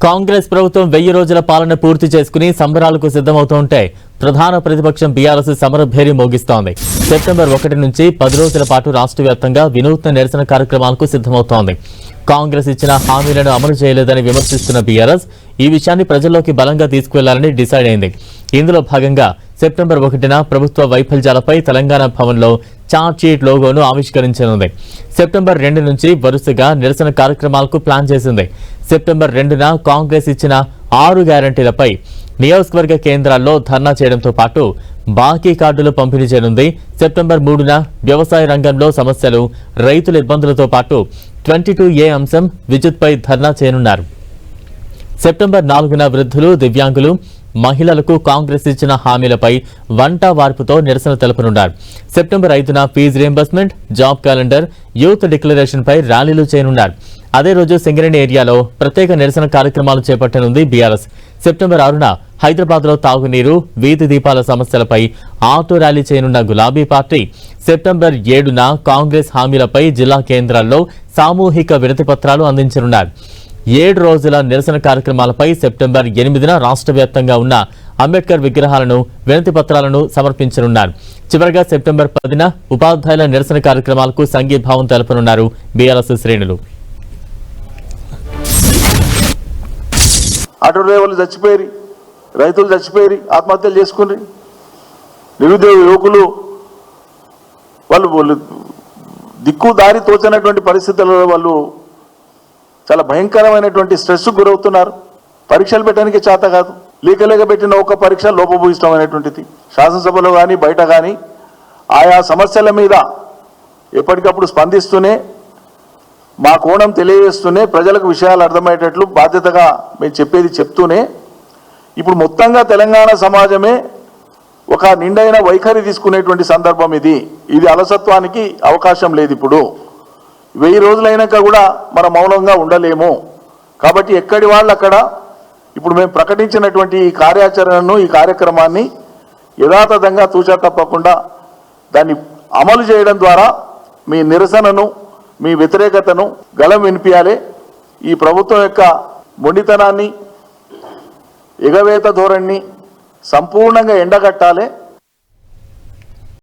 కాంగ్రెస్ ప్రభుత్వం 1000 రోజుల పాలన పూర్తి చేసుకుని సంబరాలకు సిద్ధమవుతుంటే ప్రధాన ప్రతిపక్షం బీఆర్ఎస్ సమరభేరి మోగిస్తోంది. సెప్టెంబర్ 1 నుంచి 10 రోజుల పాటు రాష్ట్ర వ్యాప్తంగా వినూత్న నిరసన కార్యక్రమాలకు సిద్ధమవుతోంది. కాంగ్రెస్ ఇచ్చిన హామీలను అమలు చేయలేదని విమర్శిస్తున్న బీఆర్ఎస్ ఈ విషయాన్ని ప్రజల్లోకి బలంగా తీసుకువెళ్లాలని డిసైడ్ అయింది. ఇందులో భాగంగా సెప్టెంబర్ 1న ప్రభుత్వ వైఫల్యాలపై తెలంగాణ భవన్లో చార్ట్ షీట్ లోగోను ఆవిష్కరించనుంది. సెప్టెంబర్ 2 నుంచి వరుసగా నిరసన కార్యక్రమాలకు ప్లాన్ చేసింది. సెప్టెంబర్ 2న కాంగ్రెస్ ఇచ్చిన 6 గ్యారంటీలపై నియోజకవర్గ కేంద్రాల్లో ధర్నా చేయడంతో పాటు బాకీ కార్డులు పంపిణీ చేయనుంది. సెప్టెంబర్ 3న వ్యవసాయ రంగంలో సమస్యలు, రైతుల ఇబ్బందులతో పాటు 22A అంశం విద్యుత్పై ధర్నా చేయనున్నారు. సెప్టెంబర్ 4న వృద్ధులు, దివ్యాంగులు, మహిళలకు కాంగ్రెస్ ఇచ్చిన హామీలపై వంట వార్పుతో నిరసన తెలుపనున్నారు. సెప్టెంబర్ 5న fees reimbursement, job calendar, youth declaration పై ర్యాలీలు చేయనున్నారు. అదే రోజు సింగరేణి ఏరియాలో ప్రత్యేక నిరసన కార్యక్రమాలు చేపట్టనుంది బీఆర్ఎస్. సెప్టెంబర్ 6న హైదరాబాద్లో తాగునీరు, వీధి దీపాల సమస్యలపై ఆటో ర్యాలీ చేయనున్న గులాబీ పార్టీ సెప్టెంబర్ 7న కాంగ్రెస్ హామీలపై జిల్లా కేంద్రాల్లో సామూహిక వినతి పత్రాలు అందించనున్నారు. 7 రోజుల నిరసన కార్యక్రమాలపై సెప్టెంబర్ 8న రాష్ట్ర వ్యాప్తంగా ఉన్న అంబేద్కర్ విగ్రహాలను, వినతి పత్రాలను సమర్పించనున్నారు. చివరగా సెప్టెంబర్ 10న ఉపాధ్యాయుల నిరసన కార్యక్రమాలకు సంఘీభావం తెలపనున్నారు బీఆర్ఎస్ శ్రేణులు. ఆటో డ్రైవర్లు చచ్చిపోయి, రైతులు చచ్చిపోయి ఆత్మహత్యలు చేసుకుని, నిరుద్యోగ యువకులు వాళ్ళు దిక్కు దారి తోచనటువంటి పరిస్థితులలో వాళ్ళు చాలా భయంకరమైనటువంటి స్ట్రెస్కు గురవుతున్నారు. పరీక్షలు పెట్టడానికి చేత కాదు. లేక పెట్టిన ఒక పరీక్ష లోపభూయిష్టమైనటువంటిది. శాసనసభలో కానీ బయట కానీ ఆయా సమస్యల మీద ఎప్పటికప్పుడు స్పందిస్తూనే, మా కోణం తెలియజేస్తూనే, ప్రజలకు విషయాలు అర్థమయ్యేటట్లు బాధ్యతగా మేము చెప్పేది చెప్తూనే, ఇప్పుడు మొత్తంగా తెలంగాణ సమాజమే ఒక నిండైన వైఖరి తీసుకునేటువంటి సందర్భం ఇది. అలసత్వానికి అవకాశం లేదు. ఇప్పుడు 1000 రోజులైనాక కూడా మనం మౌనంగా ఉండలేము. కాబట్టి ఎక్కడి వాళ్ళు అక్కడ ఇప్పుడు మేము ప్రకటించినటువంటి ఈ కార్యాచరణను, ఈ కార్యక్రమాన్ని యథాతథంగా తూచా తప్పకుండా దాన్ని అమలు చేయడం ద్వారా మీ నిరసనను, మీ వ్యతిరేకతను గళం వినిపించాలి. ఈ ప్రభుత్వం యొక్క మొండితనాన్ని, ఎగవేత ధోరణిని సంపూర్ణంగా ఎండగట్టాలి.